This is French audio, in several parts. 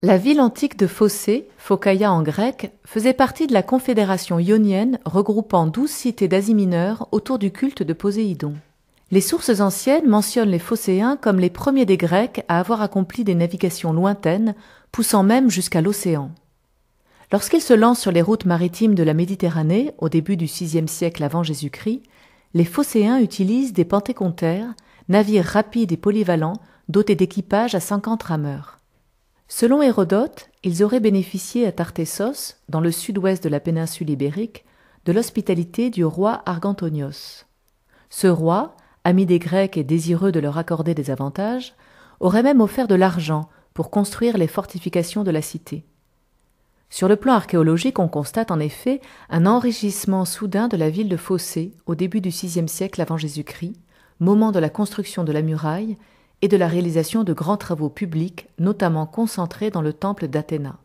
La ville antique de Phocée, Phocaia en grec, faisait partie de la confédération ionienne regroupant 12 cités d'Asie mineure autour du culte de Poséidon. Les sources anciennes mentionnent les Phocéens comme les premiers des Grecs à avoir accompli des navigations lointaines, poussant même jusqu'à l'océan. Lorsqu'ils se lancent sur les routes maritimes de la Méditerranée au début du VIe siècle avant Jésus-Christ, les Phocéens utilisent des pentécontaires, navires rapides et polyvalents dotés d'équipages à 50 rameurs. Selon Hérodote, ils auraient bénéficié à Tartessos, dans le sud-ouest de la péninsule ibérique, de l'hospitalité du roi Argantonios. Ce roi, ami des Grecs et désireux de leur accorder des avantages, aurait même offert de l'argent pour construire les fortifications de la cité. Sur le plan archéologique, on constate en effet un enrichissement soudain de la ville de Phocée au début du VIe siècle avant Jésus-Christ, moment de la construction de la muraille et de la réalisation de grands travaux publics, notamment concentrés dans le temple d'Athéna.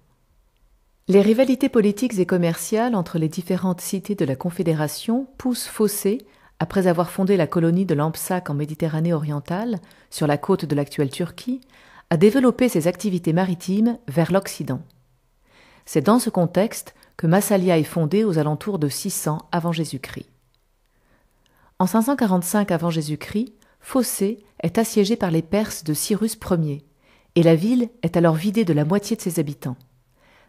Les rivalités politiques et commerciales entre les différentes cités de la Confédération poussent Phocée, après avoir fondé la colonie de Lampsaque en Méditerranée orientale, sur la côte de l'actuelle Turquie, à développer ses activités maritimes vers l'Occident. C'est dans ce contexte que Massalia est fondée aux alentours de 600 avant Jésus-Christ. En 545 avant Jésus-Christ, Phocée est assiégée par les Perses de Cyrus Ier, et la ville est alors vidée de la moitié de ses habitants.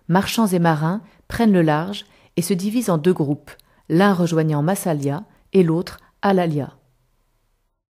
Marchands et marins prennent le large et se divisent en deux groupes, l'un rejoignant Massalia et l'autre Alalia.